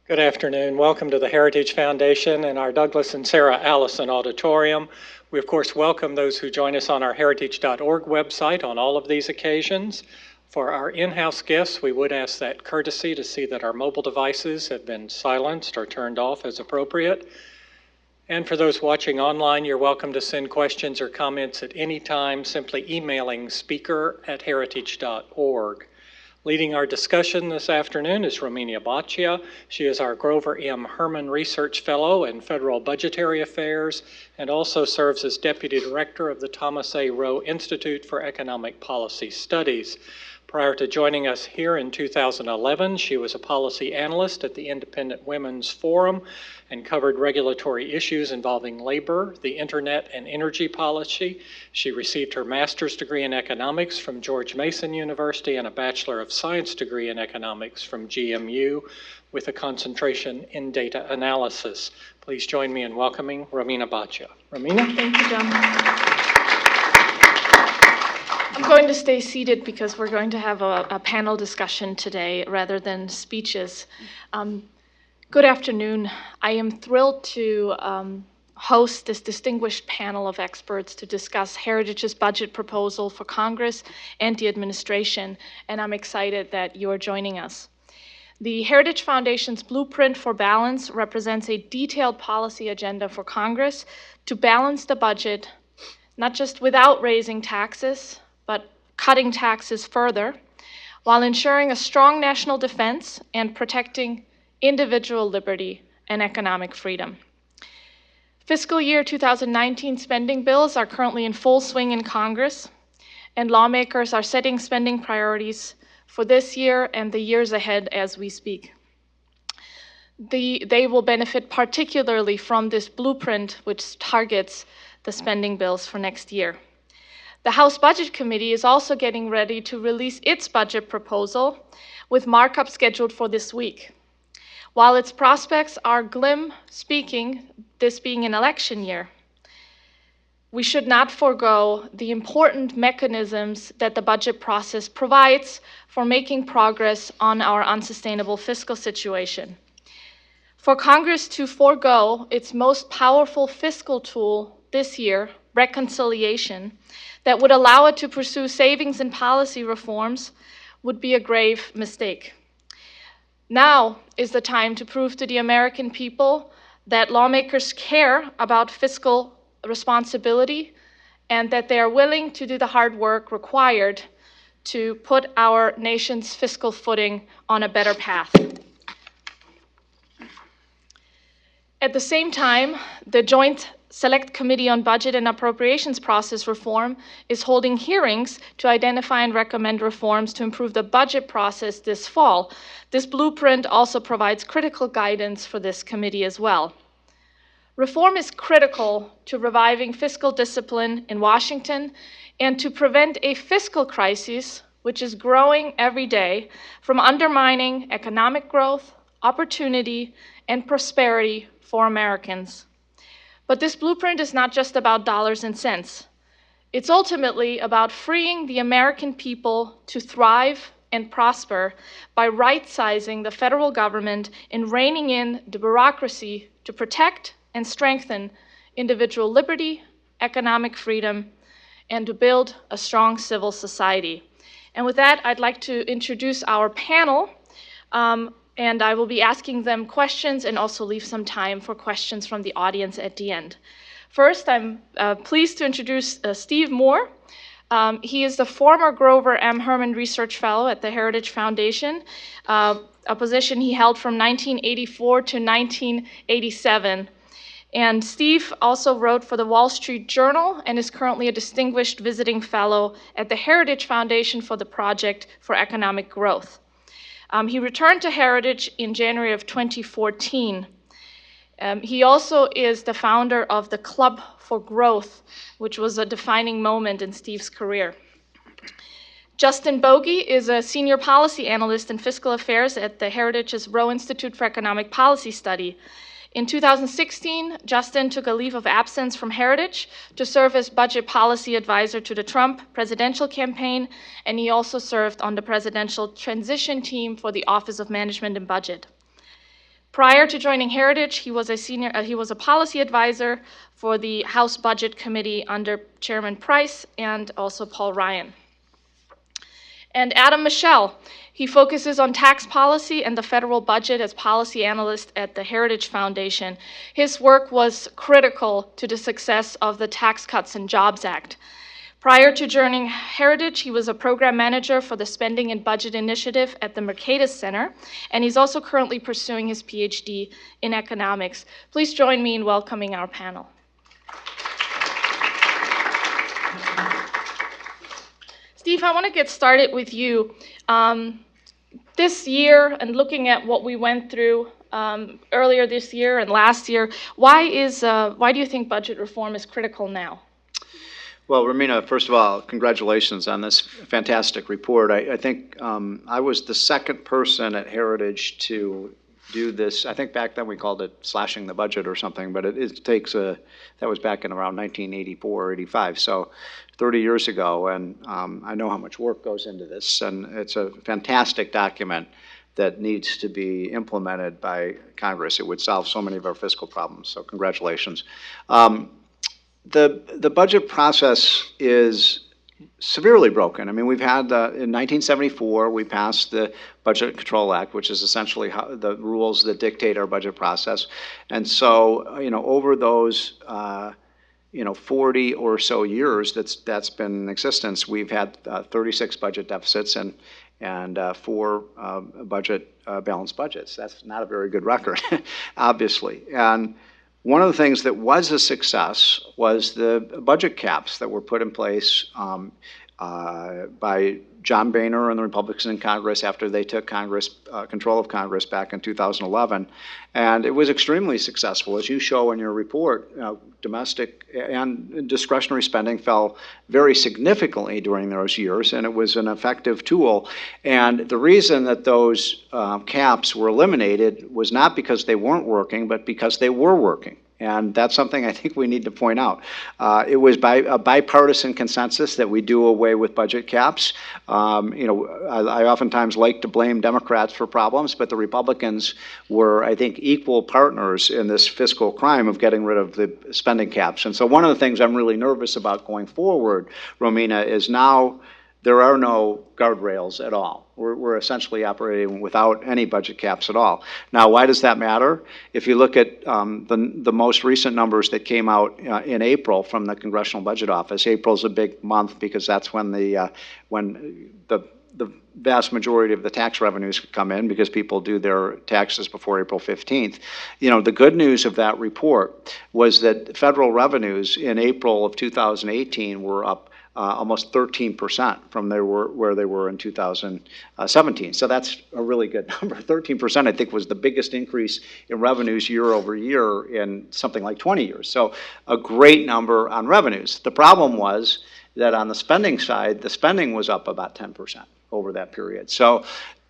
Good afternoon. Welcome to the Heritage Foundation and our Douglas and Sarah Allison Auditorium. We, of course, welcome those who join us on our heritage.org website on all of these occasions. For our in-house guests, we would ask that courtesy to see that our mobile devices have been silenced or turned off as appropriate. And for those watching online, you're welcome to send questions or comments at any time, simply emailing speaker@heritage.org. Leading our discussion this afternoon is Romina Baccia. She is our Grover M. Herman Research Fellow in Federal Budgetary Affairs and also serves as Deputy Director of the Thomas A. Rowe Institute for Economic Policy Studies. Prior to joining us here in 2011, she was a policy analyst at the Independent Women's Forum and covered regulatory issues involving labor, the internet, and energy policy. She received her master's degree in economics from George Mason University and a Bachelor of Science degree in economics from GMU with a concentration in data analysis. Please join me in welcoming Romina Baccia. Romina? Thank you, John. I'm going to stay seated because we're going to have a panel discussion today rather than speeches. Good afternoon. I am thrilled to host this distinguished panel of experts to discuss Heritage's budget proposal for Congress and the administration, and I'm excited that you are joining us. The Heritage Foundation's Blueprint for Balance represents a detailed policy agenda for Congress to balance the budget, not just without raising taxes, but cutting taxes further, while ensuring a strong national defense and protecting individual liberty and economic freedom. Fiscal year 2019 spending bills are currently in full swing in Congress, and lawmakers are setting spending priorities for this year and the years ahead as we speak. They will benefit particularly from this blueprint, which targets the spending bills for next year. The House Budget Committee is also getting ready to release its budget proposal with markup scheduled for this week. While its prospects are glim speaking, this being an election year, we should not forego the important mechanisms that the budget process provides for making progress on our unsustainable fiscal situation. For Congress to forego its most powerful fiscal tool this year, reconciliation, that would allow it to pursue savings and policy reforms would be a grave mistake. Now is the time to prove to the American people that lawmakers care about fiscal responsibility and that they are willing to do the hard work required to put our nation's fiscal footing on a better path. At the same time, the Joint Select Committee on Budget and Appropriations Process Reform is holding hearings to identify and recommend reforms to improve the budget process this fall. This blueprint also provides critical guidance for this committee as well. Reform is critical to reviving fiscal discipline in Washington and to prevent a fiscal crisis, which is growing every day, from undermining economic growth, opportunity, and prosperity for Americans. But this blueprint is not just about dollars and cents. It's ultimately about freeing the American people to thrive and prosper by right-sizing the federal government and reining in the bureaucracy to protect and strengthen individual liberty, economic freedom, and to build a strong civil society. And with that, I'd like to introduce our panel. And I will be asking them questions and also leave some time for questions from the audience at the end. First, I'm pleased to introduce Steve Moore. He is the former Grover M. Herman Research Fellow at the Heritage Foundation, a position he held from 1984 to 1987. And Steve also wrote for the Wall Street Journal and is currently a distinguished visiting fellow at the Heritage Foundation for the Project for Economic Growth. He returned to Heritage in January of 2014. He also is the founder of the Club for Growth, which was a defining moment in Steve's career. Justin Bogie is a senior policy analyst in fiscal affairs at the Heritage's Rowe Institute for Economic Policy Study. In 2016, Justin took a leave of absence from Heritage to serve as budget policy advisor to the Trump presidential campaign, and he also served on the presidential transition team for the Office of Management and Budget. Prior to joining Heritage, he was a policy advisor for the House Budget Committee under Chairman Price and also Paul Ryan. And Adam Michel, he focuses on tax policy and the federal budget as policy analyst at the Heritage Foundation. His work was critical to the success of the Tax Cuts and Jobs Act. Prior to joining Heritage, he was a program manager for the Spending and Budget Initiative at the Mercatus Center, and he's also currently pursuing his PhD in economics. Please join me in welcoming our panel. Steve, I want to get started with you. This year, and looking at what we went through earlier this year and last year, why do you think budget reform is critical now? Well, Romina, first of all, congratulations on this fantastic report. I think I was the second person at Heritage to do this. I think back then we called it slashing the budget or something, but it takes that was back in around 1984 or 85, so 30 years ago, and I know how much work goes into this, and it's a fantastic document that needs to be implemented by Congress. It would solve so many of our fiscal problems, so congratulations. The budget process is severely broken. I mean, we've had, in 1974, we passed the Budget Control Act, which is essentially the rules that dictate our budget process. And so, over those, 40 or so years that's been in existence, we've had 36 budget deficits and 4 balanced budgets. That's not a very good record, obviously. And one of the things that was a success was the budget caps that were put in place by John Boehner and the Republicans in Congress after they took control of Congress back in 2011. And it was extremely successful. As you show in your report, domestic and discretionary spending fell very significantly during those years, and it was an effective tool. And the reason that those caps were eliminated was not because they weren't working, but because they were working. And that's something I think we need to point out. It was by a bipartisan consensus that we do away with budget caps. I oftentimes like to blame Democrats for problems, but the Republicans were, I think, equal partners in this fiscal crime of getting rid of the spending caps. And so one of the things I'm really nervous about going forward, Romina, is now there are no guardrails at all. We're essentially operating without any budget caps at all. Now, why does that matter? If you look at the most recent numbers that came out in April from the Congressional Budget Office, April's a big month because that's when the vast majority of the tax revenues come in because people do their taxes before April 15th. The good news of that report was that federal revenues in April of 2018 were up almost 13% from where they were in 2017. So that's a really good number. 13%, I think, was the biggest increase in revenues year over year in something like 20 years. So a great number on revenues. The problem was that on the spending side, the spending was up about 10% over that period. So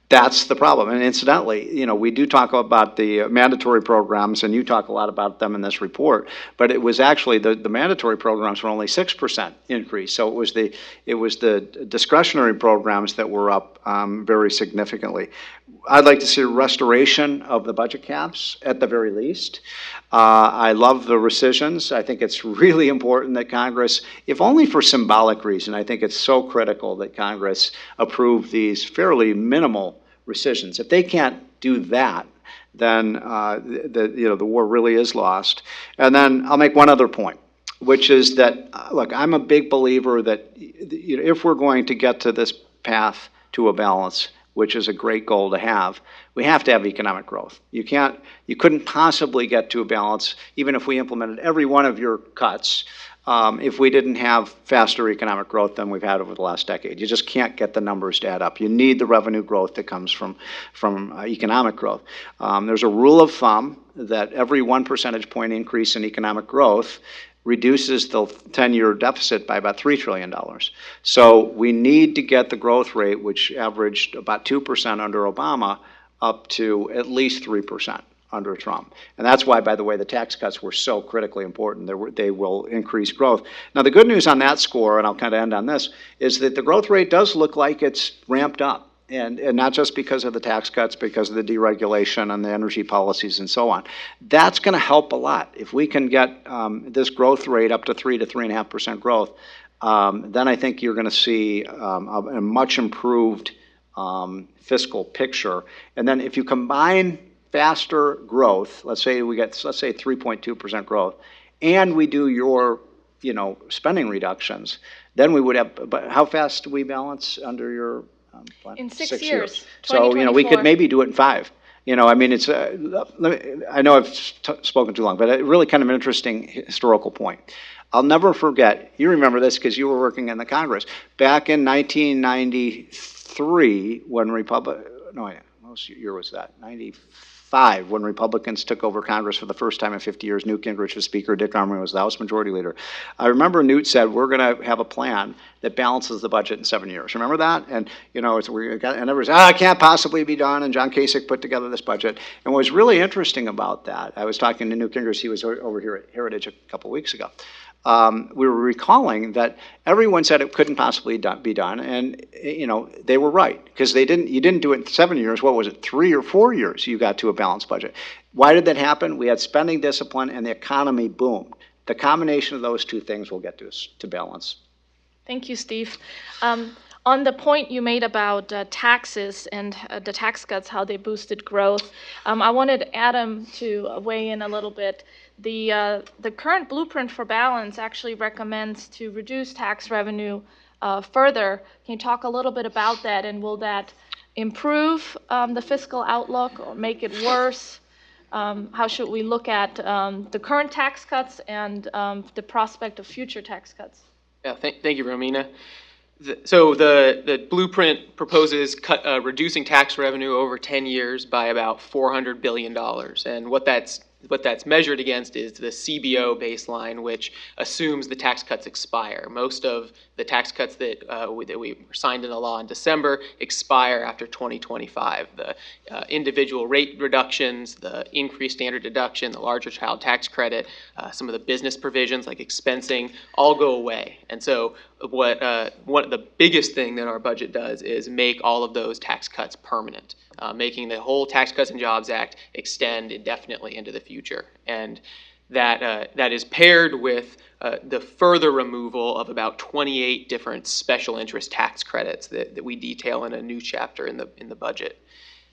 that's the problem. And incidentally, we do talk about the mandatory programs, and you talk a lot about them in this report, but it was actually the mandatory programs were only 6% increase. So it was the discretionary programs that were up very significantly. I'd like to see a restoration of the budget caps at the very least. I love the rescissions. I think it's really important that Congress, if only for symbolic reason, I think it's so critical that Congress approve these fairly minimal rescissions. If they can't do that, then the war really is lost. And then I'll make one other point, which is that, look, I'm a big believer that if we're going to get to this path to a balance, which is a great goal to have, we have to have economic growth. You couldn't possibly get to a balance, even if we implemented every one of your cuts, if we didn't have faster economic growth than we've had over the last decade. You just can't get the numbers to add up. You need the revenue growth that comes from economic growth. There's a rule of thumb that every 1 percentage point increase in economic growth reduces the 10-year deficit by about $3 trillion. So we need to get the growth rate, which averaged about 2% under Obama, up to at least 3% under Trump. And that's why, by the way, the tax cuts were so critically important. They will increase growth. Now, the good news on that score, and I'll kind of end on this, is that the growth rate does look like it's ramped up. and not just because of the tax cuts, because of the deregulation and the energy policies and so on. That's going to help a lot. If we can get this growth rate up to 3 to 3.5% growth, then I think you're going to see a much improved fiscal picture. And then if you combine faster growth, let's say 3.2% growth, and we do your spending reductions, then we would have. But how fast do we balance under your plan? In 6 years. So we could maybe do it in 5. I mean, it's. I know I've spoken too long, but it's really kind of an interesting historical point. I'll never forget. You remember this because you were working in the Congress back in 1993 when what year was that? 95, when Republicans took over Congress for the first time in 50 years. Newt Gingrich was Speaker, Dick Armstrong was the House Majority Leader. I remember Newt said, we're going to have a plan that balances the budget in 7 years. Remember that? And, and everybody said, it can't possibly be done, and John Kasich put together this budget. And what was really interesting about that, I was talking to Newt Gingrich, he was over here at Heritage a couple weeks ago. We were recalling that everyone said it couldn't possibly be done, and they were right, because you didn't do it in 7 years. What was it, 3 or 4 years? You got to a balanced budget. Why did that happen? We had spending discipline, and the economy boomed. The combination of those two things will get us to balance. Thank you, Steve. On the point you made about taxes and the tax cuts, how they boosted growth, I wanted Adam to weigh in a little bit. The current blueprint for balance actually recommends to reduce tax revenue further. Can you talk a little bit about that, and will that improve the fiscal outlook or make it worse? How should we look at the current tax cuts and the prospect of future tax cuts? Yeah, thank you, Romina. So the blueprint proposes reducing tax revenue over 10 years by about $400 billion. And what that's measured against is the CBO baseline, which assumes the tax cuts expire. Most of the tax cuts that we signed into law in December expire after 2025. The individual rate reductions, the increased standard deduction, the larger child tax credit, some of the business provisions like expensing all go away. And so the biggest thing that our budget does is make all of those tax cuts permanent, making the whole Tax Cuts and Jobs Act extend indefinitely into the future. And that is paired with the further removal of about 28 different special interest tax credits that we detail in a new chapter in the budget.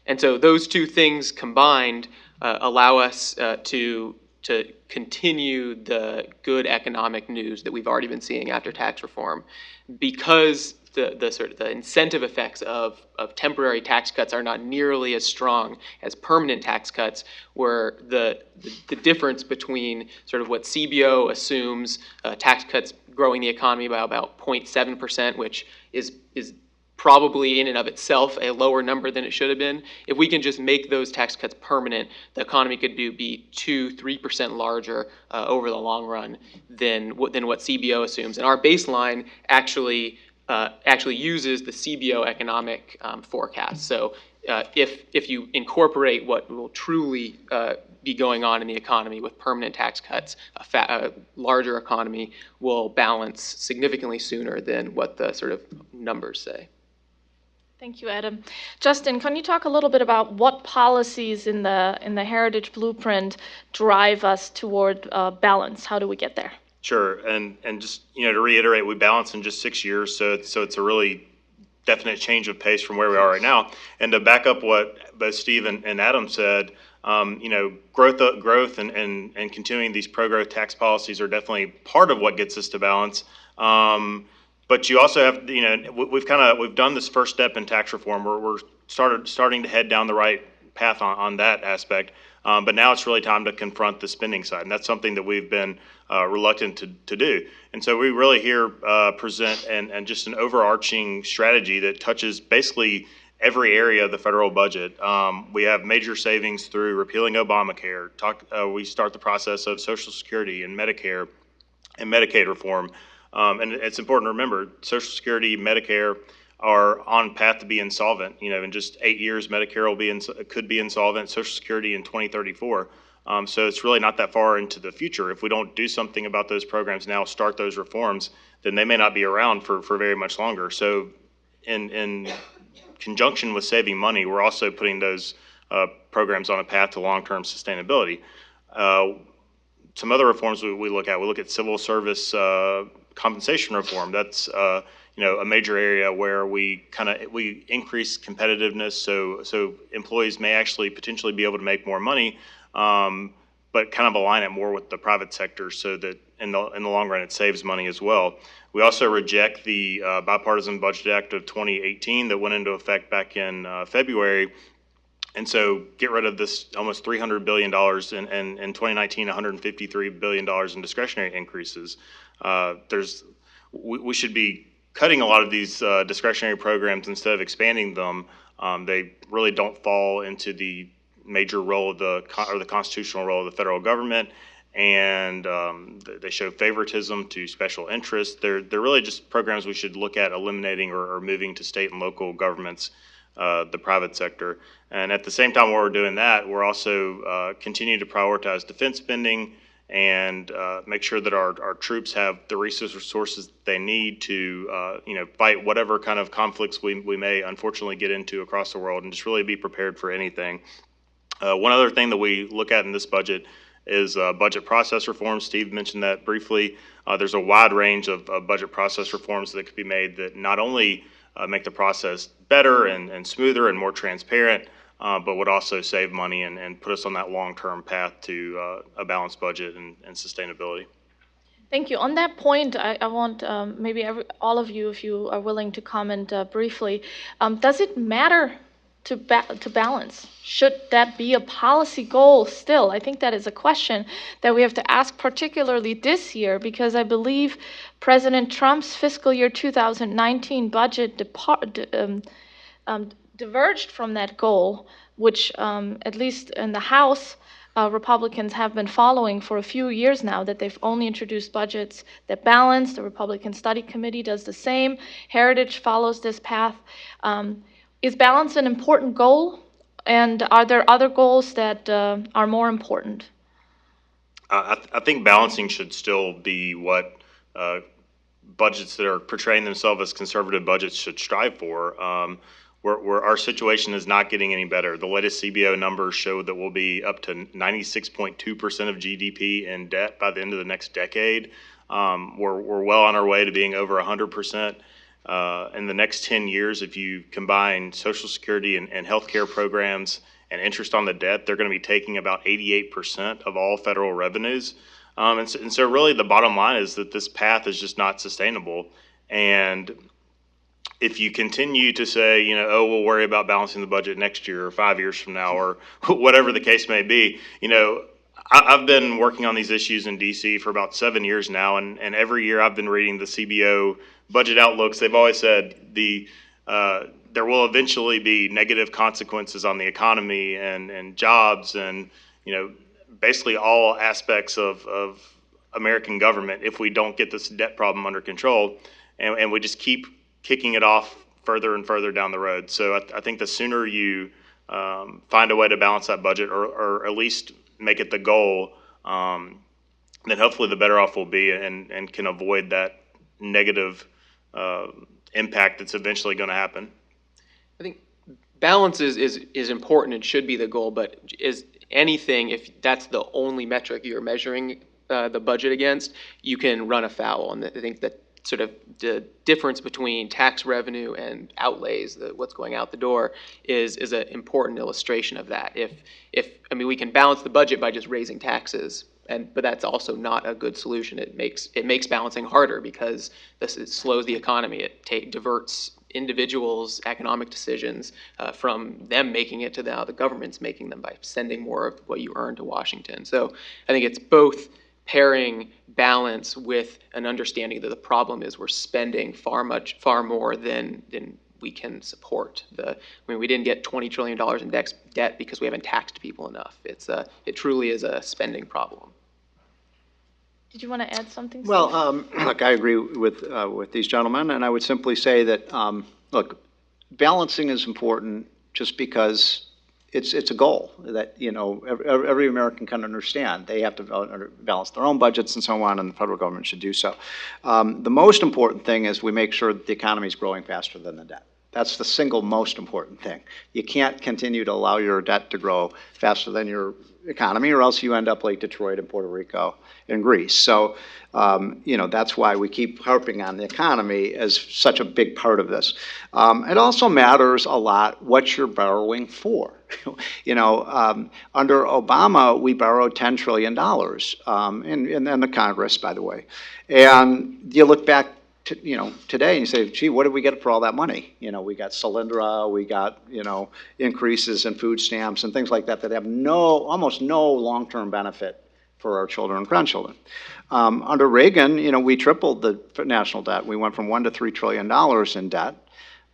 And so those two things combined allow us to continue the good economic news that we've already been seeing after tax reform, because the incentive effects of temporary tax cuts are not nearly as strong as permanent tax cuts, where the difference between sort of what CBO assumes tax cuts growing the economy by about 0.7%, which is probably in and of itself a lower number than it should have been. If we can just make those tax cuts permanent, the economy could be 2-3% larger over the long run than what CBO assumes. And our baseline actually uses the CBO economic forecast. So if you incorporate what will truly be going on in the economy with permanent tax cuts, a larger economy will balance significantly sooner than what the sort of numbers say. Thank you, Adam. Justin, can you talk a little bit about what policies in the Heritage Blueprint drive us toward balance? How do we get there? Sure, and just to reiterate, we balance in just 6 years, so it's a really definite change of pace from where we are right now. And to back up what both Steve and Adam said, growth and continuing these pro-growth tax policies are definitely part of what gets us to balance. But you also have, we've done this first step in tax reform. We're starting to head down the right path on that aspect. But now it's really time to confront the spending side, and that's something that we've been reluctant to do. And so we really here present and just an overarching strategy that touches basically every area of the federal budget. We have major savings through repealing Obamacare. We start the process of Social Security and Medicare and Medicaid reform. And it's important to remember, Social Security, Medicare are on path to be insolvent. In just 8 years, Medicare could be insolvent, Social Security in 2034. So it's really not that far into the future. If we don't do something about those programs now, start those reforms, then they may not be around for very much longer. So in conjunction with saving money, we're also putting those programs on a path to long-term sustainability. Some other reforms we look at civil service compensation reform. That's a major area where we increase competitiveness, so employees may actually potentially be able to make more money, but kind of align it more with the private sector, so that in the long run it saves money as well. We also reject the Bipartisan Budget Act of 2018 that went into effect back in February. And so get rid of this almost $300 billion and in 2019, $153 billion in discretionary increases. We should be cutting a lot of these discretionary programs instead of expanding them. They really don't fall into the major role of the constitutional role of the federal government, and they show favoritism to special interests. They're really just programs we should look at eliminating or moving to state and local governments, the private sector. And at the same time while we're doing that, we're also continuing to prioritize defense spending and make sure that our troops have the resources they need to fight whatever kind of conflicts we may unfortunately get into across the world, and just really be prepared for anything. One other thing that we look at in this budget is budget process reforms. Steve mentioned that briefly. There's a wide range of budget process reforms that could be made that not only make the process better and smoother and more transparent, but would also save money and put us on that long-term path to a balanced budget and sustainability. Thank you. On that point, I want maybe all of you, if you are willing to comment briefly, does it matter to balance? Should that be a policy goal still? I think that is a question that we have to ask, particularly this year, because I believe President Trump's fiscal year 2019 budget diverged from that goal, which at least in the House, Republicans have been following for a few years now, that they've only introduced budgets that balance. The Republican Study Committee does the same. Heritage follows this path. Is balance an important goal? And are there other goals that are more important? I think balancing should still be what budgets that are portraying themselves as conservative budgets should strive for. Where our situation is not getting any better. The latest CBO numbers show that we'll be up to 96.2% of GDP in debt by the end of the next decade. We're well on our way to being over 100%. In the next 10 years, if you combine Social Security and healthcare programs and interest on the debt, they're going to be taking about 88% of all federal revenues. And so really the bottom line is that this path is just not sustainable. And if you continue to say, we'll worry about balancing the budget next year or 5 years from now or whatever the case may be, I've been working on these issues in D.C. for about 7 years now, and every year I've been reading the CBO budget outlooks. They've always said there will eventually be negative consequences on the economy and jobs and, basically all aspects of American government if we don't get this debt problem under control, and we just keep kicking it off further and further down the road. So I think the sooner you find a way to balance that budget or at least make it the goal, then hopefully the better off we'll be and can avoid that negative impact that's eventually going to happen. I think balance is important and should be the goal, but is anything, if that's the only metric you're measuring the budget against, you can run afoul. And I think that sort of the difference between tax revenue and outlays, what's going out the door, is an important illustration of that. We can balance the budget by just raising taxes, but that's also not a good solution. It makes balancing harder because it slows the economy. It diverts individuals' economic decisions from them making it to now the government's making them by sending more of what you earn to Washington. So I think it's both pairing balance with an understanding that the problem is we're spending far more than we can support. We didn't get $20 trillion in debt because we haven't taxed people enough. It truly is a spending problem. Did you want to add something, Steve? Well, look, I agree with these gentlemen, and I would simply say that, look, balancing is important just because it's a goal that, every American can understand. They have to balance their own budgets and so on, and the federal government should do so. The most important thing is we make sure that the economy is growing faster than the debt. That's the single most important thing. You can't continue to allow your debt to grow faster than your economy, or else you end up like Detroit and Puerto Rico and Greece. So, that's why we keep harping on the economy as such a big part of this. It also matters a lot what you're borrowing for. Under Obama, we borrowed $10 trillion, and the Congress, by the way. And you look back today and you say, gee, what did we get for all that money? We got Solyndra, we got, increases in food stamps and things like that that have almost no long-term benefit for our children and grandchildren. Under Reagan, we tripled the national debt. We went from $1 to $3 trillion in debt.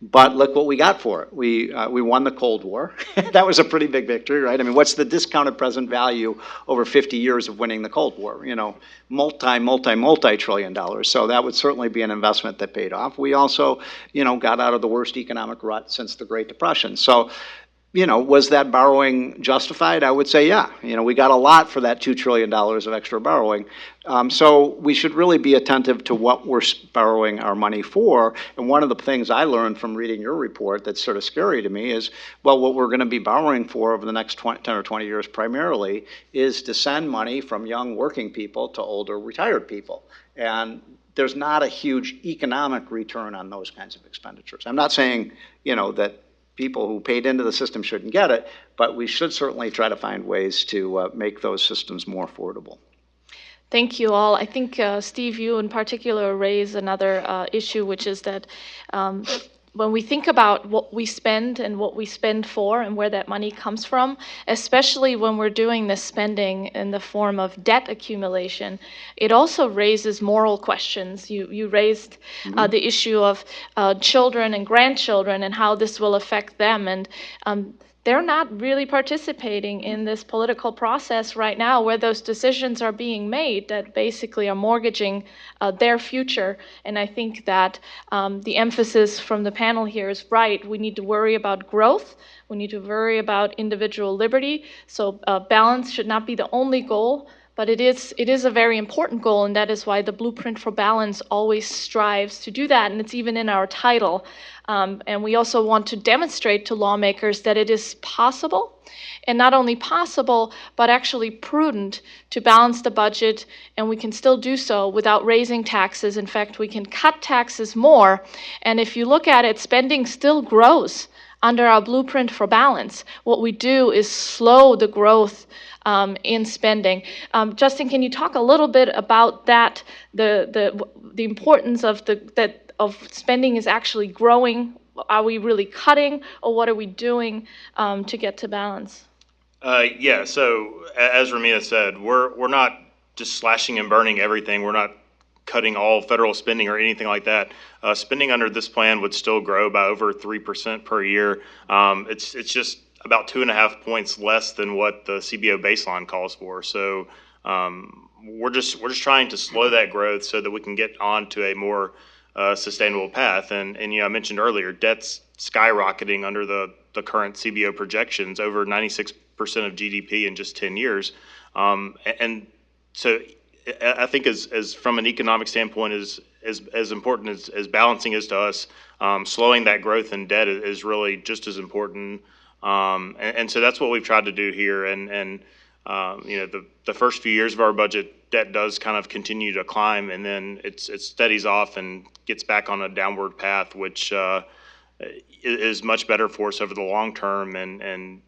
But look what we got for it. We won the Cold War. That was a pretty big victory, right? I mean, what's the discounted present value over 50 years of winning the Cold War? Multi-trillion dollars. So that would certainly be an investment that paid off. We also, got out of the worst economic rut since the Great Depression. So, was that borrowing justified? I would say, yeah. We got a lot for that $2 trillion of extra borrowing. So we should really be attentive to what we're borrowing our money for. And one of the things I learned from reading your report that's sort of scary to me is, well, what we're going to be borrowing for over the next 10 or 20 years primarily is to send money from young working people to older retired people. And there's not a huge economic return on those kinds of expenditures. I'm not saying, that people who paid into the system shouldn't get it, but we should certainly try to find ways to make those systems more affordable. Thank you all. I think, Steve, you in particular raise another issue, which is that when we think about what we spend and what we spend for and where that money comes from, especially when we're doing this spending in the form of debt accumulation, it also raises moral questions. You raised the issue of children and grandchildren and how this will affect them. And they're not really participating in this political process right now where those decisions are being made that basically are mortgaging their future. And I think that the emphasis from the panel here is right. We need to worry about growth. We need to worry about individual liberty. So balance should not be the only goal, but it is a very important goal, and that is why the Blueprint for Balance always strives to do that, and it's even in our title. And we also want to demonstrate to lawmakers that it is possible, and not only possible, but actually prudent to balance the budget, and we can still do so without raising taxes. In fact, we can cut taxes more, and if you look at it, spending still grows under our Blueprint for Balance. What we do is slow the growth in spending. Justin, can you talk a little bit about that, the importance of of spending is actually growing? Are we really cutting, or what are we doing to get to balance? Yeah, so as Romina said, we're not just slashing and burning everything. We're not cutting all federal spending or anything like that. Spending under this plan would still grow by over 3% per year. It's just about 2.5 points less than what the CBO baseline calls for. So we're just trying to slow that growth so that we can get on to a more sustainable path. And I mentioned earlier, debt's skyrocketing under the current CBO projections, over 96% of GDP in just 10 years. And so I think as from an economic standpoint, as important as balancing is to us, slowing that growth in debt is really just as important. And so that's what we've tried to do here. And the first few years of our budget, debt does kind of continue to climb, and then it steadies off and gets back on a downward path, which is much better for us over the long term, and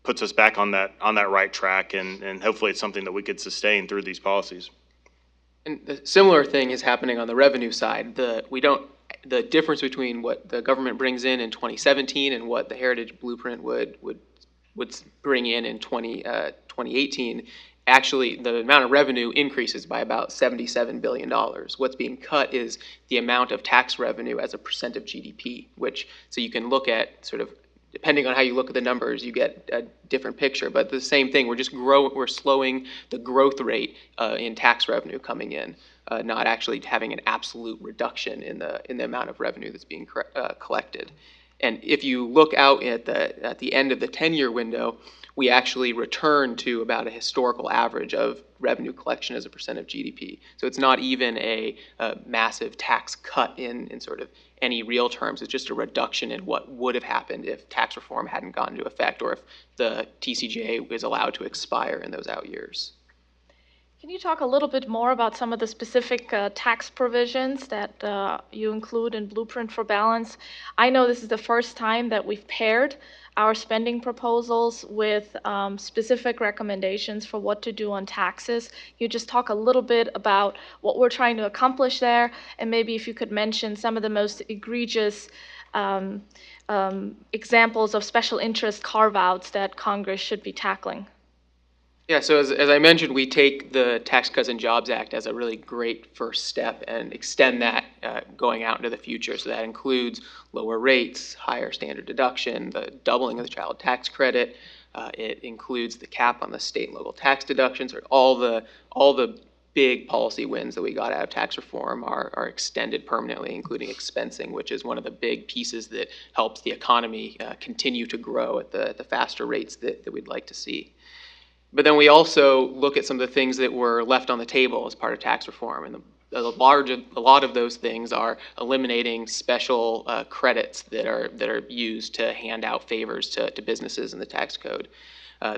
puts us back on that right track. And hopefully it's something that we could sustain through these policies. And a similar thing is happening on the revenue side. The difference between what the government brings in 2017 and what the Heritage Blueprint would bring in 2018, actually the amount of revenue increases by about $77 billion. What's being cut is the amount of tax revenue as a percent of GDP, so you can look at sort of, depending on how you look at the numbers, you get a different picture. But the same thing, we're slowing the growth rate in tax revenue coming in, not actually having an absolute reduction in the amount of revenue that's being collected. And if you look out at the end of the 10-year window, we actually return to about a historical average of revenue collection as a percent of GDP. So it's not even a massive tax cut in sort of any real terms. It's just a reduction in what would have happened if tax reform hadn't gone into effect or if the TCJA was allowed to expire in those out years. Can you talk a little bit more about some of the specific tax provisions that you include in Blueprint for Balance? I know this is the first time that we've paired our spending proposals with specific recommendations for what to do on taxes. Can you just talk a little bit about what we're trying to accomplish there, and maybe if you could mention some of the most egregious examples of special interest carve-outs that Congress should be tackling? Yeah, so as I mentioned, we take the Tax Cuts and Jobs Act as a really great first step and extend that going out into the future. So that includes lower rates, higher standard deduction, the doubling of the child tax credit. It includes the cap on the state and local tax deductions, or all the big policy wins that we got out of tax reform are extended permanently, including expensing, which is one of the big pieces that helps the economy continue to grow at the faster rates that we'd like to see. But then we also look at some of the things that were left on the table as part of tax reform. And a lot of those things are eliminating special credits that are used to hand out favors to businesses in the tax code.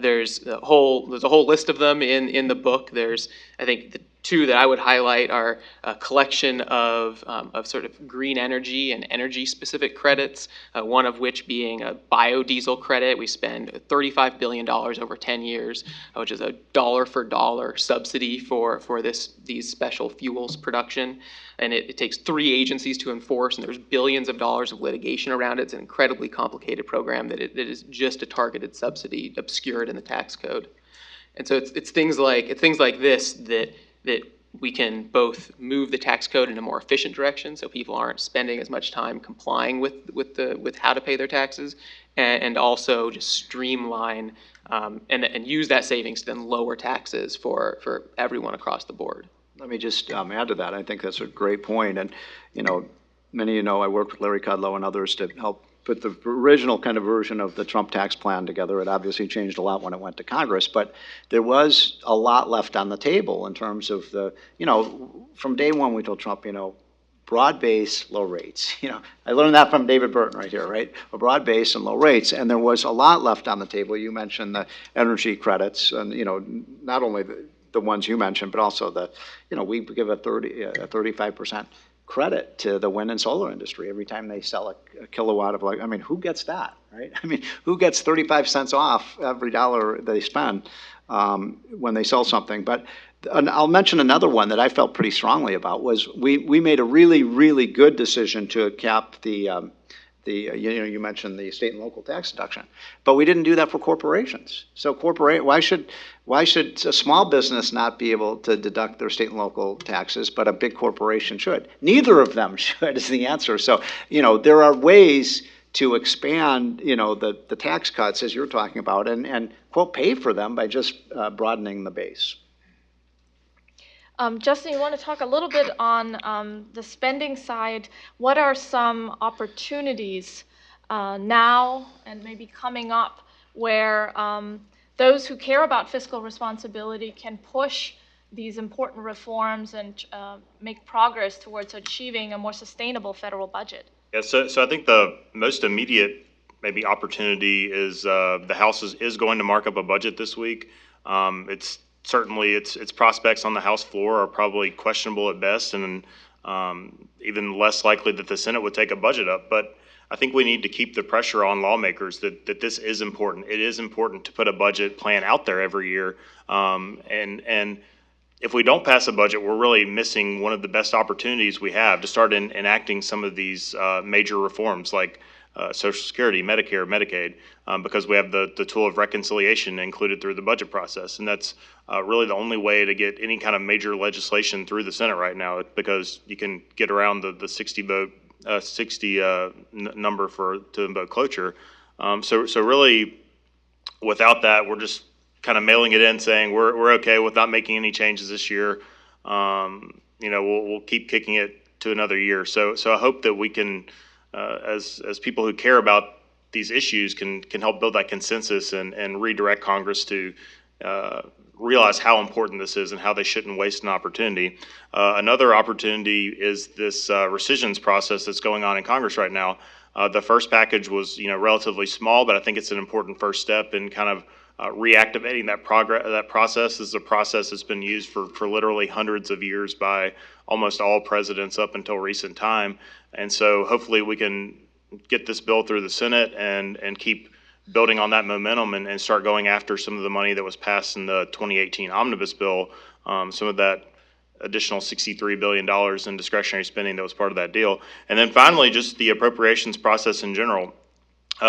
There's a whole list of them in the book. There's, I think, the two that I would highlight are a collection of sort of green energy and energy specific credits, one of which being a biodiesel credit. We spend $35 billion over 10 years, which is a dollar for dollar subsidy for these special fuels production. And it takes 3 agencies to enforce, and there's billions of dollars of litigation around it. It's an incredibly complicated program that is just a targeted subsidy obscured in the tax code. And so it's things like this that we can both move the tax code in a more efficient direction, so people aren't spending as much time complying with how to pay their taxes, and also just streamline and use that savings to then lower taxes for everyone across the board. Let me just add to that. I think that's a great point. And, many of you know I worked with Larry Kudlow and others to help put the original kind of version of the Trump tax plan together. It obviously changed a lot when it went to Congress, but there was a lot left on the table in terms of from day one we told Trump, broad base, low rates. I learned that from David Burton right here, right? A broad base and low rates, and there was a lot left on the table. You mentioned the energy credits, and not only the ones you mentioned, but also we give a 35% credit to the wind and solar industry every time they sell a kilowatt of who gets that, right? Who gets 35 cents off every dollar they spend when they sell something? But I'll mention another one that I felt pretty strongly about was we made a really, really good decision to cap you mentioned the state and local tax deduction, but we didn't do that for corporations. So why should a small business not be able to deduct their state and local taxes, but a big corporation should? Neither of them should is the answer. So, there are ways to expand, the tax cuts as you're talking about and quote, pay for them by just broadening the base. Justin, you want to talk a little bit on the spending side. What are some opportunities now and maybe coming up where those who care about fiscal responsibility can push these important reforms and make progress towards achieving a more sustainable federal budget? Yeah, so I think the most immediate maybe opportunity is the House is going to mark up a budget this week. It's certainly its prospects on the House floor are probably questionable at best, and even less likely that the Senate would take a budget up. But I think we need to keep the pressure on lawmakers that this is important. It is important to put a budget plan out there every year. And if we don't pass a budget, we're really missing one of the best opportunities we have to start enacting some of these major reforms like Social Security, Medicare, Medicaid, because we have the tool of reconciliation included through the budget process. And that's really the only way to get any kind of major legislation through the Senate right now, because you can get around the 60 number to invoke cloture. So really, without that, we're just kind of mailing it in saying we're okay with not making any changes this year. We'll keep kicking it to another year. So I hope that we can, as people who care about these issues can help build that consensus and redirect Congress to realize how important this is and how they shouldn't waste an opportunity. Another opportunity is this rescissions process that's going on in Congress right now. The first package was, relatively small, but I think it's an important first step in kind of reactivating that process. This is a process that's been used for literally hundreds of years by almost all presidents up until recent time. And so hopefully we can get this bill through the Senate and keep building on that momentum and start going after some of the money that was passed in the 2018 omnibus bill, some of that additional $63 billion in discretionary spending that was part of that deal. And then finally, just the appropriations process in general.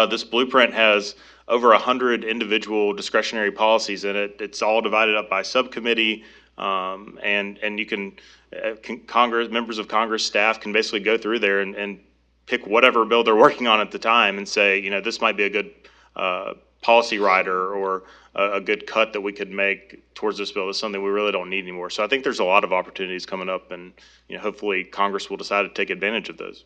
This blueprint has over 100 individual discretionary policies in it. It's all divided up by subcommittee, and you can Congress, members of Congress, staff can basically go through there and pick whatever bill they're working on at the time and say, this might be a good policy rider or a good cut that we could make towards this bill. Is something we really don't need anymore. So I think there's a lot of opportunities coming up, and hopefully Congress will decide to take advantage of those.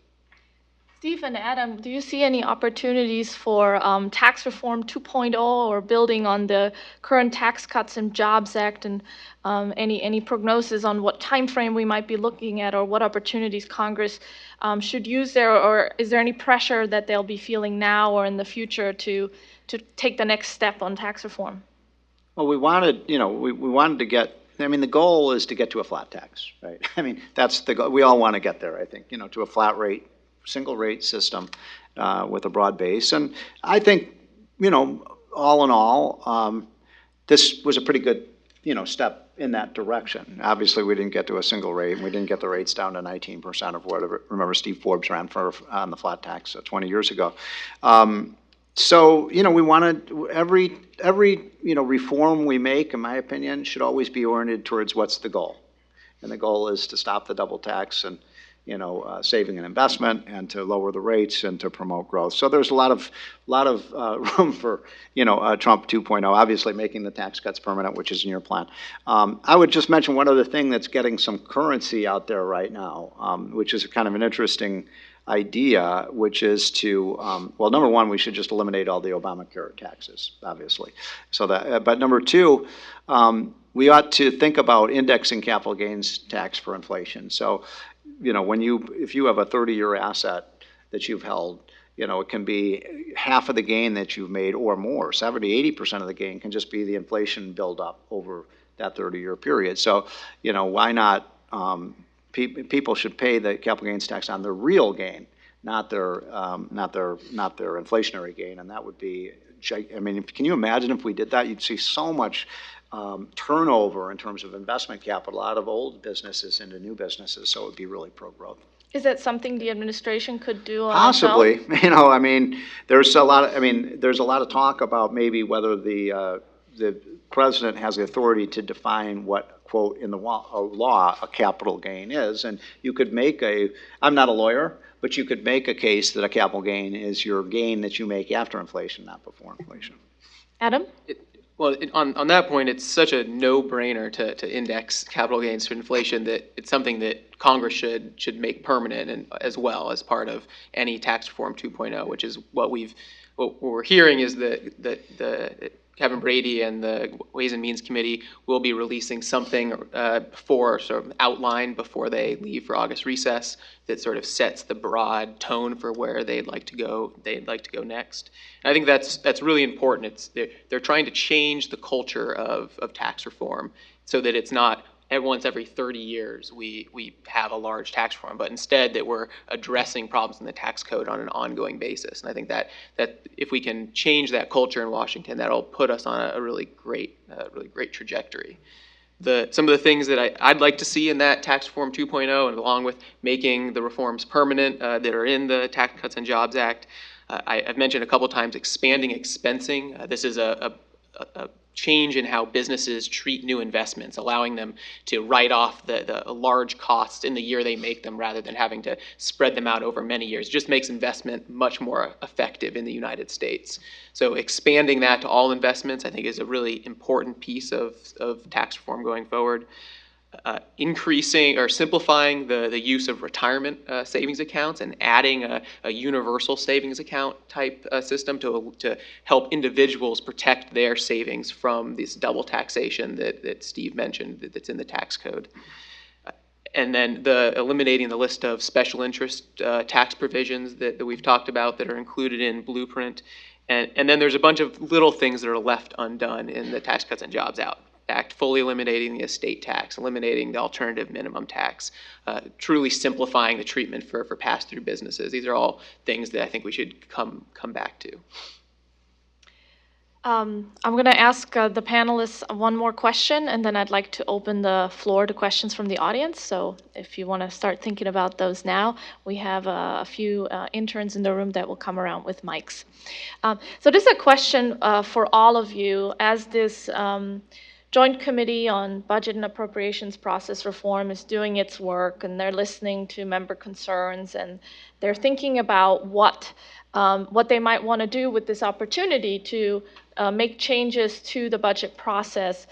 Steve and Adam, do you see any opportunities for tax reform 2.0 or building on the current Tax Cuts and Jobs Act, and any prognosis on what time frame we might be looking at, or what opportunities Congress should use there, or is there any pressure that they'll be feeling now or in the future to take the next step on tax reform? Well, we wanted to get, the goal is to get to a flat tax, right? That's the goal. We all want to get there, I think, to a flat rate, single rate system with a broad base. And I think, all in all, this was a pretty good, step in that direction. Obviously, we didn't get to a single rate, and we didn't get the rates down to 19% of whatever. Remember, Steve Forbes ran on the flat tax 20 years ago. So, we wanted every reform we make, in my opinion, should always be oriented towards what's the goal. And the goal is to stop the double tax and, saving and investment, and to lower the rates and to promote growth. So there's a lot of room for, Trump 2.0, obviously making the tax cuts permanent, which is in your plan. I would just mention one other thing that's getting some currency out there right now, which is kind of an interesting idea, which is to, well, number one, we should just eliminate all the Obamacare taxes, obviously. So that, but number two, we ought to think about indexing capital gains tax for inflation. So, if you have a 30-year asset that you've held, it can be half of the gain that you've made or more. 70-80% of the gain can just be the inflation build up over that 30-year period. So, why not? People should pay the capital gains tax on their real gain, not their inflationary gain, and that would be. Can you imagine if we did that? You'd see so much turnover in terms of investment capital out of old businesses into new businesses. So it would be really pro-growth. Is that something the administration could do on Possibly. itself? There's a lot of talk about maybe whether the president has the authority to define what, quote, in the law, a capital gain is. And you could make I'm not a lawyer, but you could make a case that a capital gain is your gain that you make after inflation, not before inflation. Adam? On that point, it's such a no-brainer to index capital gains to inflation that it's something that Congress should make permanent, and as well as part of any tax reform 2.0, which is what we're hearing is that Kevin Brady and the Ways and Means Committee will be releasing something for sort of outline before they leave for August recess that sort of sets the broad tone for where they'd like to go next. And I think that's really important. They're trying to change the culture of tax reform so that it's not once every 30 years we have a large tax reform, but instead that we're addressing problems in the tax code on an ongoing basis. And I think that if we can change that culture in Washington, that'll put us on a really great trajectory. Some of the things that I'd like to see in that tax reform 2.0, and along with making the reforms permanent that are in the Tax Cuts and Jobs Act, I've mentioned a couple times expanding expensing. This is a change in how businesses treat new investments, allowing them to write off the large costs in the year they make them rather than having to spread them out over many years. It just makes investment much more effective in the United States. So expanding that to all investments, I think, is a really important piece of tax reform going forward. increasing or simplifying the use of retirement savings accounts and adding a universal savings account type system to help individuals protect their savings from this double taxation that Steve mentioned that's in the tax code. And then eliminating the list of special interest tax provisions that we've talked about that are included in Blueprint. And then there's a bunch of little things that are left undone in the Tax Cuts and Jobs Act, fully eliminating the estate tax, eliminating the alternative minimum tax, truly simplifying the treatment for pass-through businesses. These are all things that I think we should come back to. I'm going to ask the panelists one more question, and then I'd like to open the floor to questions from the audience. So if you want to start thinking about those now, we have a few interns in the room that will come around with mics. So this is a question for all of you. As this Joint Committee on Budget and Appropriations Process Reform is doing its work, and they're listening to member concerns, and they're thinking about what they might want to do with this opportunity to make changes to the budget process.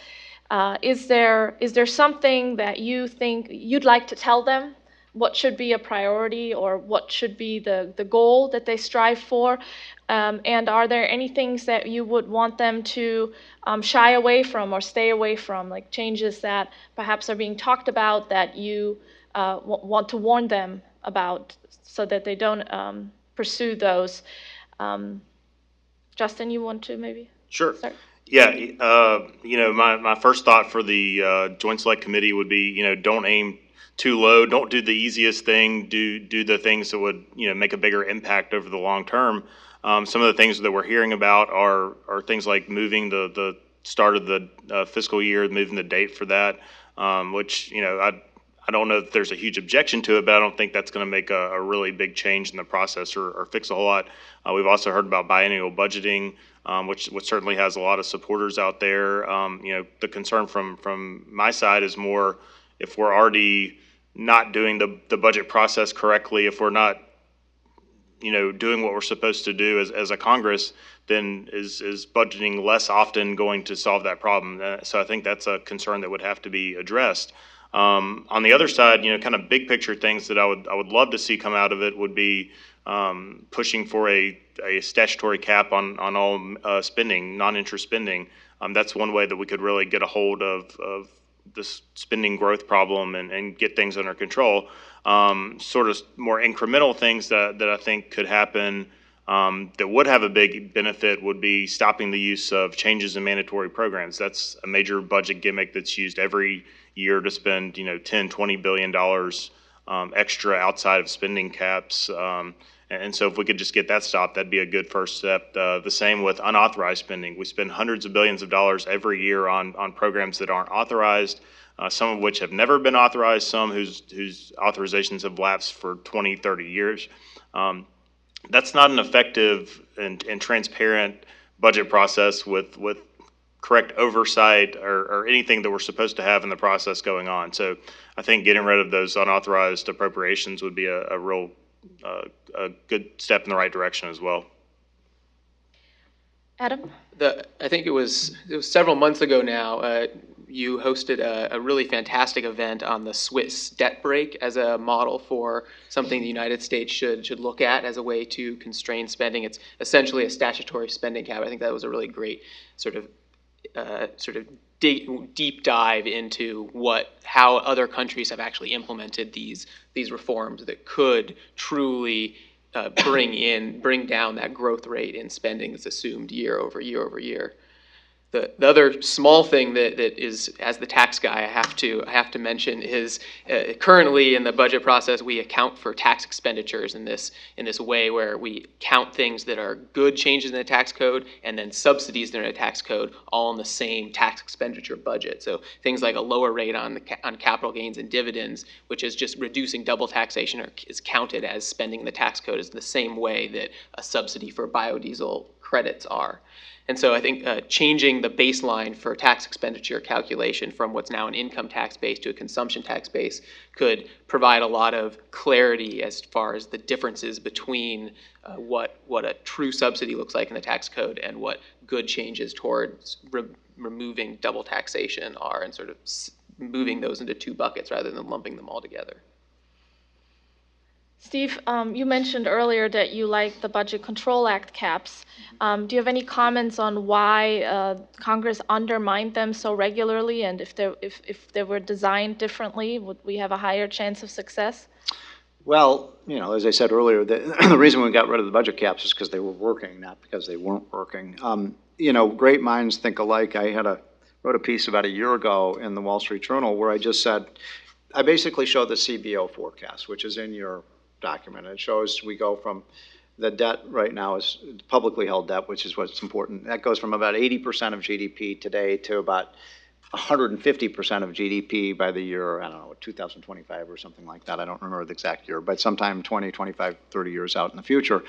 Is there something that you think you'd like to tell them? What should be a priority, or what should be the goal that they strive for? And are there any things that you would want them to shy away from or stay away from, like changes that perhaps are being talked about that you want to warn them about so that they don't pursue those? Justin, you want to maybe? Sure. Start? Yeah, my first thought for the Joint Select Committee would be, don't aim too low. Don't do the easiest thing. Do the things that would, make a bigger impact over the long term. Some of the things that we're hearing about are things like moving the start of the fiscal year, moving the date for that, which, I don't know if there's a huge objection to it, but I don't think that's going to make a really big change in the process or fix a whole lot. We've also heard about biennial budgeting, which certainly has a lot of supporters out there. The concern from my side is more if we're already not doing the budget process correctly, if we're not, doing what we're supposed to do as a Congress, then is budgeting less often going to solve that problem? So I think that's a concern that would have to be addressed. On the other side, kind of big picture things that I would love to see come out of it would be pushing for a statutory cap on all spending, non-interest spending. That's one way that we could really get a hold of this spending growth problem and get things under control. Sort of more incremental things that I think could happen that would have a big benefit would be stopping the use of changes in mandatory programs. That's a major budget gimmick that's used every year to spend, $10-20 billion extra outside of spending caps. And so if we could just get that stopped, that'd be a good first step. The same with unauthorized spending. We spend hundreds of billions of dollars every year on programs that aren't authorized, some of which have never been authorized, some whose authorizations have lapsed for 20, 30 years. That's not an effective and transparent budget process with correct oversight or anything that we're supposed to have in the process going on. So I think getting rid of those unauthorized appropriations would be a real a good step in the right direction as well. Adam? I think it was several months ago now, you hosted a really fantastic event on the Swiss debt brake as a model for something the United States should look at as a way to constrain spending. It's essentially a statutory spending cap. I think that was a really great sort of deep dive into how other countries have actually implemented these reforms that could truly bring down that growth rate in spending that's assumed year over year over year. The other small thing that is, as the tax guy, I have to mention is currently in the budget process we account for tax expenditures in this way where we count things that are good changes in the tax code and then subsidies that are in the tax code all in the same tax expenditure budget. So things like a lower rate on capital gains and dividends, which is just reducing double taxation, is counted as spending in the tax code, is the same way that a subsidy for biodiesel credits are. And so I think changing the baseline for tax expenditure calculation from what's now an income tax base to a consumption tax base could provide a lot of clarity as far as the differences between what a true subsidy looks like in the tax code and what good changes towards removing double taxation are, and sort of moving those into two buckets rather than lumping them all together. Steve, you mentioned earlier that you like the Budget Control Act caps. Do you have any comments on why Congress undermined them so regularly, and if they were designed differently, would we have a higher chance of success? Well, as I said earlier, the reason we got rid of the budget caps is because they were working, not because they weren't working. Great minds think alike. I wrote a piece about a year ago in the Wall Street Journal where I just said, I basically showed the CBO forecast, which is in your document. It shows we go from the debt right now is publicly held debt, which is what's important. That goes from about 80% of GDP today to about 150% of GDP by the year, I don't know, 2025 or something like that. I don't remember the exact year, but sometime 20, 25, 30 years out in the future.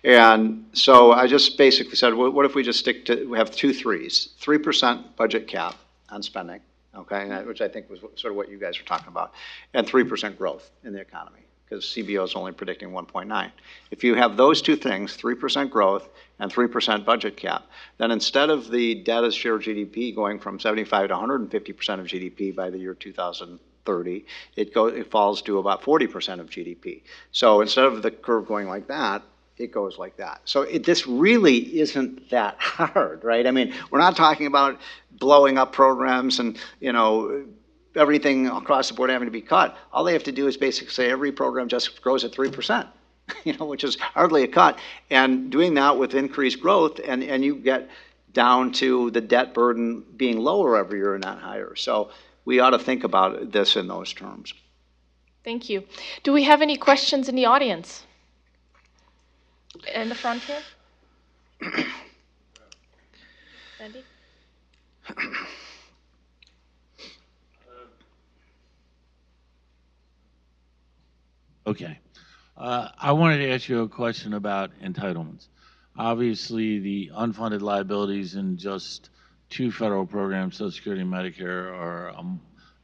And so I just basically said, well, what if we just we have 2 3s, 3% budget cap on spending, okay, which I think was sort of what you guys were talking about, and 3% growth in the economy, because CBO is only predicting 1.9. If you have those 2 things, 3% growth and 3% budget cap, then instead of the debt as share GDP going from 75 to 150% of GDP by the year 2030, it falls to about 40% of GDP. So instead of the curve going like that, it goes like that. So this really isn't that hard, right? I mean, we're not talking about blowing up programs and, everything across the board having to be cut. All they have to do is basically say every program just grows at 3%, which is hardly a cut. And doing that with increased growth, and you get down to the debt burden being lower every year and not higher. So we ought to think about this in those terms. Thank you. Do we have any questions in the audience? In the front here? Andy? Okay. I wanted to ask you a question about entitlements. Obviously, the unfunded liabilities in just 2 federal programs, Social Security and Medicare, are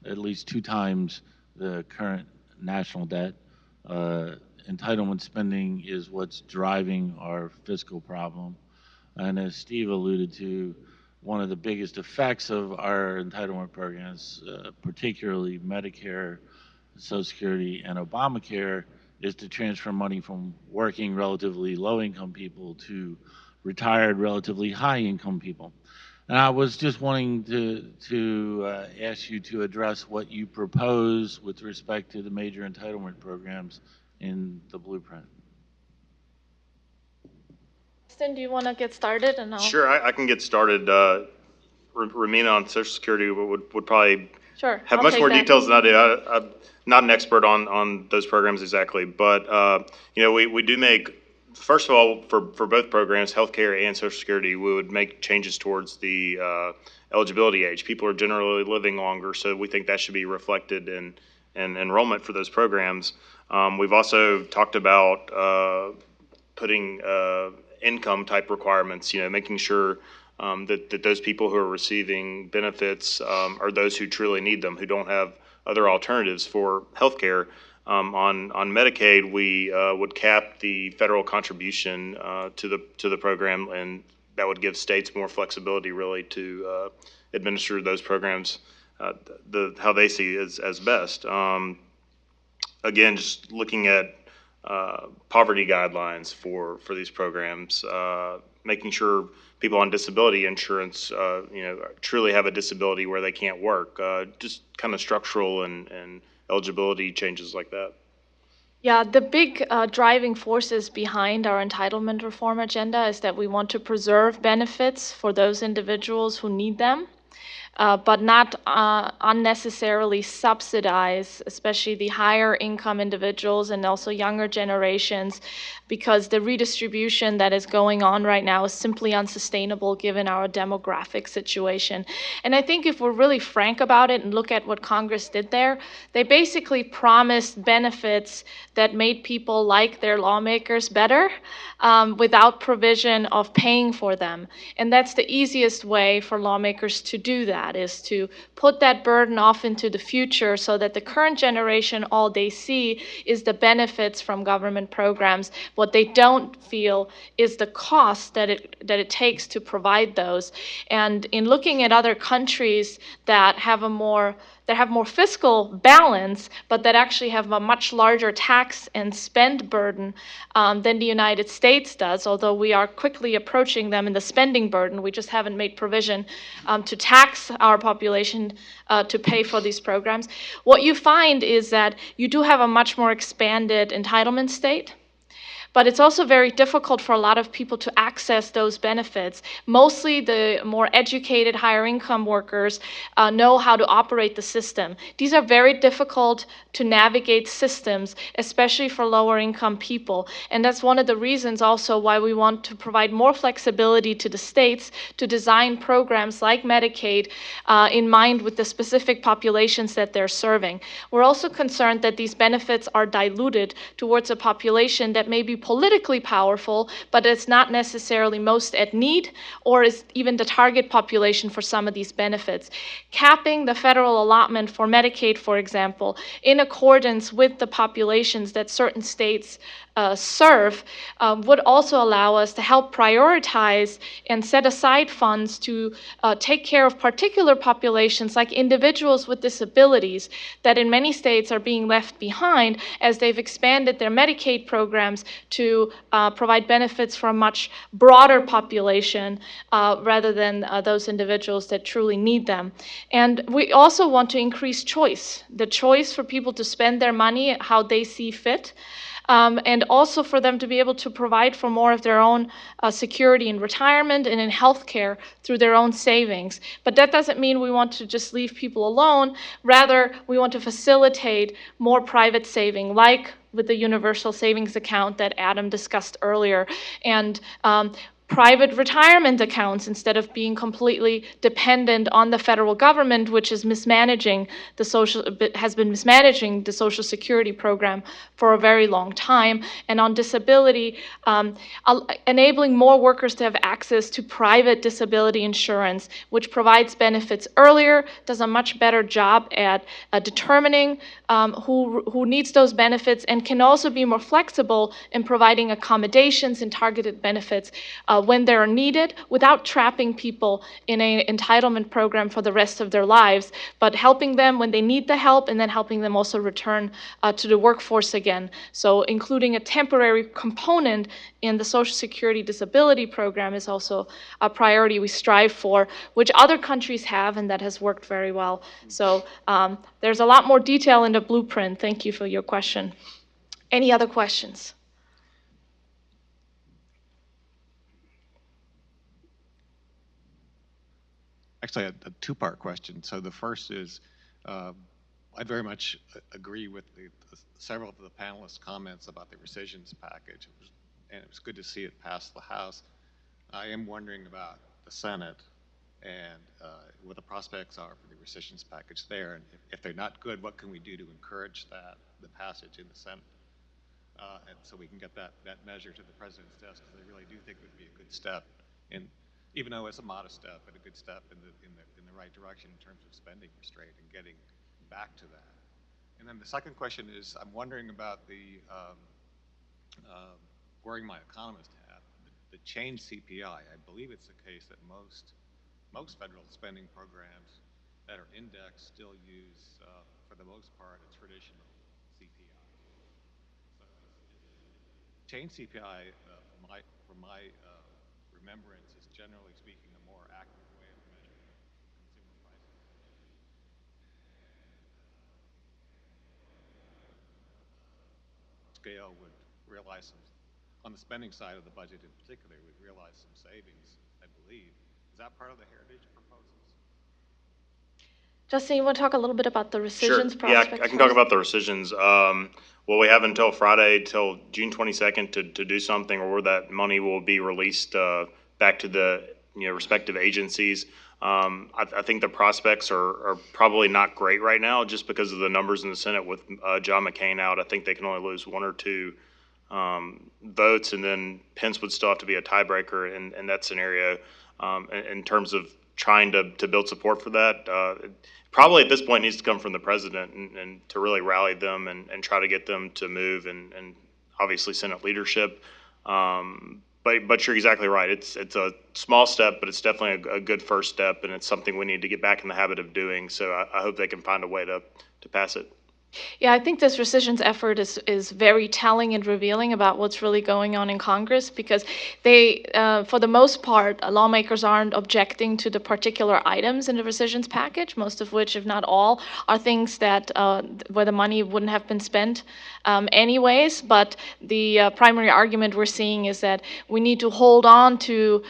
at least 2 times the current national debt. Entitlement spending is what's driving our fiscal problem. And as Steve alluded to, one of the biggest effects of our entitlement programs, particularly Medicare, Social Security, and Obamacare, is to transfer money from working relatively low-income people to retired relatively high-income people. And I was just wanting to ask you to address what you propose with respect to the major entitlement programs in the blueprint. Austin, do you want to get started? And I'll... Sure, I can get started. Romina on Social Security would probably have much more details than I do. I'm not an expert on those programs exactly, but we do make, first of all, for both programs, healthcare and Social Security, we would make changes towards the eligibility age. People are generally living longer, so we think that should be reflected in enrollment for those programs. We've also talked about putting income type requirements, making sure that those people who are receiving benefits are those who truly need them, who don't have other alternatives for healthcare. On Medicaid, we would cap the federal contribution to the program, and that would give states more flexibility really to administer those programs how they see as best. Again, just looking at poverty guidelines for these programs, making sure people on disability insurance, truly have a disability where they can't work, just kind of structural and eligibility changes like that. Yeah, the big driving forces behind our entitlement reform agenda is that we want to preserve benefits for those individuals who need them, but not unnecessarily subsidize, especially the higher income individuals and also younger generations, because the redistribution that is going on right now is simply unsustainable given our demographic situation. And I think if we're really frank about it and look at what Congress did there, they basically promised benefits that made people like their lawmakers better without provision of paying for them. And that's the easiest way for lawmakers to do that, is to put that burden off into the future so that the current generation, all they see is the benefits from government programs. What they don't feel is the cost that it takes to provide those. And in looking at other countries that have that have more fiscal balance, but that actually have a much larger tax and spend burden than the United States does, although we are quickly approaching them in the spending burden. We just haven't made provision to tax our population to pay for these programs. What you find is that you do have a much more expanded entitlement state. But it's also very difficult for a lot of people to access those benefits. Mostly the more educated, higher income workers know how to operate the system. These are very difficult to navigate systems, especially for lower income people. And that's one of the reasons also why we want to provide more flexibility to the states to design programs like Medicaid in mind with the specific populations that they're serving. We're also concerned that these benefits are diluted towards a population that may be politically powerful, but it's not necessarily most at need or is even the target population for some of these benefits. Capping the federal allotment for Medicaid, for example, in accordance with the populations that certain states serve would also allow us to help prioritize and set aside funds to take care of particular populations like individuals with disabilities that in many states are being left behind as they've expanded their Medicaid programs to provide benefits for a much broader population rather than those individuals that truly need them. And we also want to increase choice, the choice for people to spend their money how they see fit. And also for them to be able to provide for more of their own security in retirement and in healthcare through their own savings. But that doesn't mean we want to just leave people alone. Rather, we want to facilitate more private saving, like with the universal savings account that Adam discussed earlier. And private retirement accounts instead of being completely dependent on the federal government, which is has been mismanaging the Social Security program for a very long time, and on disability, enabling more workers to have access to private disability insurance, which provides benefits earlier, does a much better job at determining who needs those benefits, and can also be more flexible in providing accommodations and targeted benefits when they're needed without trapping people in an entitlement program for the rest of their lives, but helping them when they need the help and then helping them also return to the workforce again. So including a temporary component in the Social Security disability program is also a priority we strive for, which other countries have, and that has worked very well. So there's a lot more detail in the blueprint. Thank you for your question. Any other questions? Actually, a two-part question. So the first is, I very much agree with several of the panelists' comments about the rescissions package, and it was good to see it pass the House. I am wondering about the Senate and what the prospects are for the rescissions package there, and if they're not good, what can we do to encourage the passage in the Senate, and so we can get that measure to the president's desk, because I really do think it would be a good step even though it's a modest step, but a good step in the right direction in terms of spending restraint and getting back to that. And then the second question is, I'm wondering about wearing my economist hat, the change CPI. I believe it's the case that most federal spending programs that are indexed still use, for the most part, a traditional CPI. So change CPI, from my remembrance, is generally speaking a more accurate way of measuring consumer prices. Scale would realize some, on the spending side of the budget in particular, would realize some savings, I believe. Is that part of the heritage proposals? Justin, you want to talk a little bit about the rescissions Sure. Yeah, prospects I can first? talk about the rescissions. Well, we have until Friday, till June 22nd to do something, or that money will be released back to the respective agencies. I think the prospects are probably not great right now, just because of the numbers in the Senate with John McCain out. I think they can only lose one or two votes, and then Pence would still have to be a tiebreaker in that scenario. In terms of trying to build support for that, probably at this point needs to come from the president and to really rally them and try to get them to move, and obviously Senate leadership. But you're exactly right. It's a small step, but it's definitely a good first step, and it's something we need to get back in the habit of doing. So I hope they can find a way to pass it. Yeah, I think this rescissions effort is very telling and revealing about what's really going on in Congress, because they, for the most part, lawmakers aren't objecting to the particular items in the rescissions package, most of which, if not all, are things that where the money wouldn't have been spent anyways. But the primary argument we're seeing is that we need to hold on to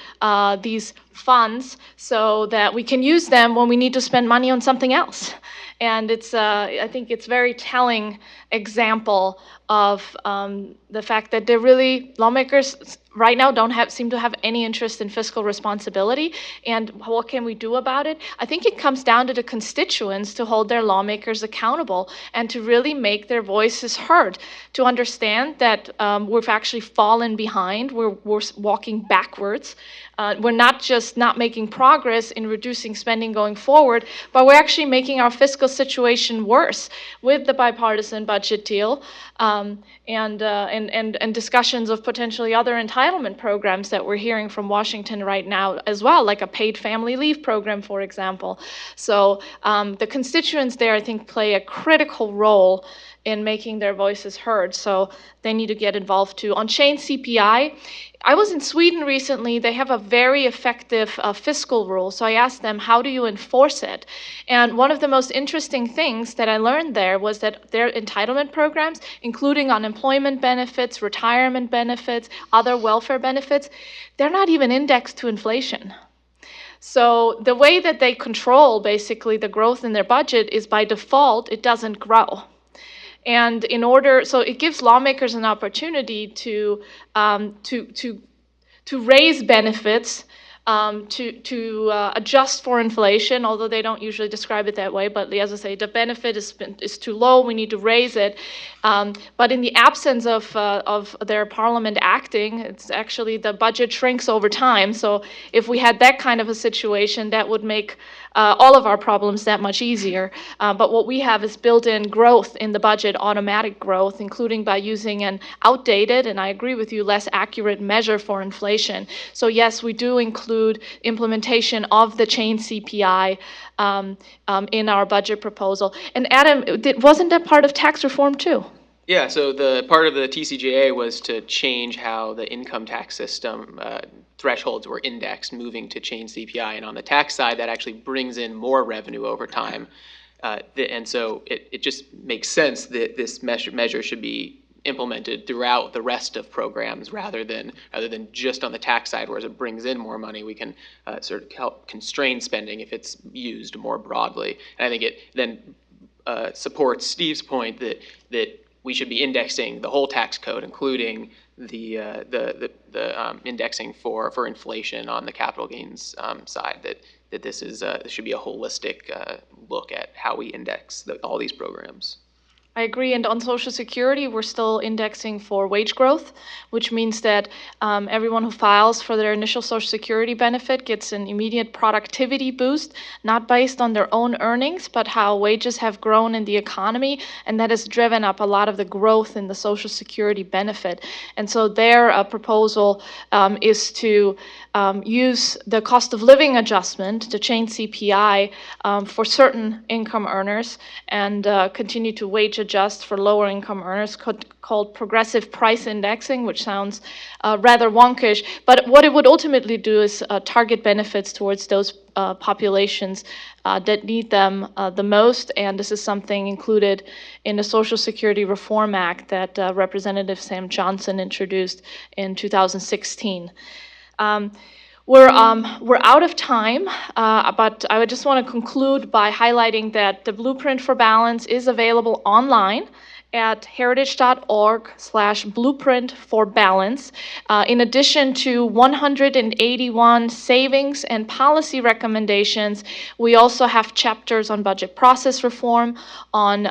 these funds so that we can use them when we need to spend money on something else. And it's, I think it's very telling example of the fact that they're really, lawmakers right now seem to have any interest in fiscal responsibility. And what can we do about it? I think it comes down to the constituents to hold their lawmakers accountable and to really make their voices heard, to understand that we've actually fallen behind, we're walking backwards. We're not just not making progress in reducing spending going forward, but we're actually making our fiscal situation worse with the bipartisan budget deal and discussions of potentially other entitlement programs that we're hearing from Washington right now as well, like a paid family leave program, for example. So the constituents there, I think, play a critical role in making their voices heard. So they need to get involved too. On chain CPI, I was in Sweden recently. They have a very effective fiscal rule. So I asked them, how do you enforce it? And one of the most interesting things that I learned there was that their entitlement programs, including unemployment benefits, retirement benefits, other welfare benefits, they're not even indexed to inflation. So the way that they control basically the growth in their budget is by default, it doesn't grow. And in order, so it gives lawmakers an opportunity to raise benefits, to adjust for inflation, although they don't usually describe it that way. But as I say, the benefit is too low. We need to raise it. But in the absence of their parliament acting, it's actually the budget shrinks over time. So if we had that kind of a situation, that would make all of our problems that much easier. But what we have is built-in growth in the budget, automatic growth, including by using an outdated, and I agree with you, less accurate measure for inflation. So yes, we do include implementation of the chain CPI in our budget proposal. And Adam, wasn't that part of tax reform too? Yeah, so the part of the TCJA was to change how the income tax system thresholds were indexed, moving to chain CPI. And on the tax side, that actually brings in more revenue over time. And so it just makes sense that this measure should be implemented throughout the rest of programs rather than just on the tax side, whereas it brings in more money, we can sort of help constrain spending if it's used more broadly. And I think it then supports Steve's point that we should be indexing the whole tax code, including the indexing for inflation on the capital gains side. That this should be a holistic look at how we index all these programs. I agree. And on Social Security, we're still indexing for wage growth, which means that everyone who files for their initial Social Security benefit gets an immediate productivity boost, not based on their own earnings, but how wages have grown in the economy. And that has driven up a lot of the growth in the Social Security benefit. And so their proposal is to use the cost of living adjustment, the chain CPI, for certain income earners and continue to wage adjust for lower income earners, called progressive price indexing, which sounds rather wonkish. But what it would ultimately do is target benefits towards those populations that need them the most. And this is something included in the Social Security Reform Act that Representative Sam Johnson introduced in 2016. We're out of time, but I would just want to conclude by highlighting that the Blueprint for Balance is available online at heritage.org/blueprint for balance. In addition to 181 savings and policy recommendations, we also have chapters on budget process reform, on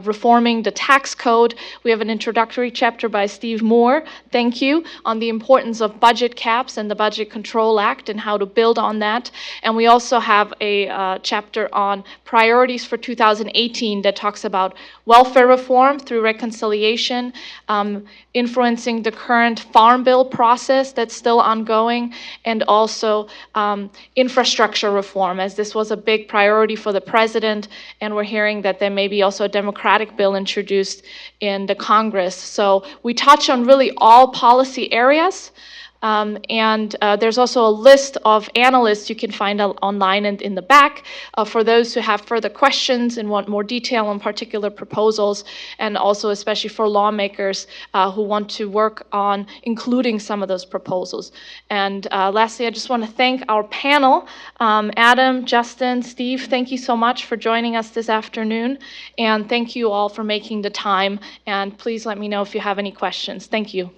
reforming the tax code. We have an introductory chapter by Steve Moore, thank you, on the importance of budget caps and the Budget Control Act and how to build on that. And we also have a chapter on priorities for 2018 that talks about welfare reform through reconciliation, influencing the current farm bill process that's still ongoing, and also infrastructure reform, as this was a big priority for the president, and we're hearing that there may be also a Democratic bill introduced in the Congress. So we touch on really all policy areas. And there's also a list of analysts you can find online and in the back for those who have further questions and want more detail on particular proposals, and also especially for lawmakers who want to work on including some of those proposals. And lastly, I just want to thank our panel. Adam, Justin, Steve, thank you so much for joining us this afternoon. And thank you all for making the time. And please let me know if you have any questions. Thank you.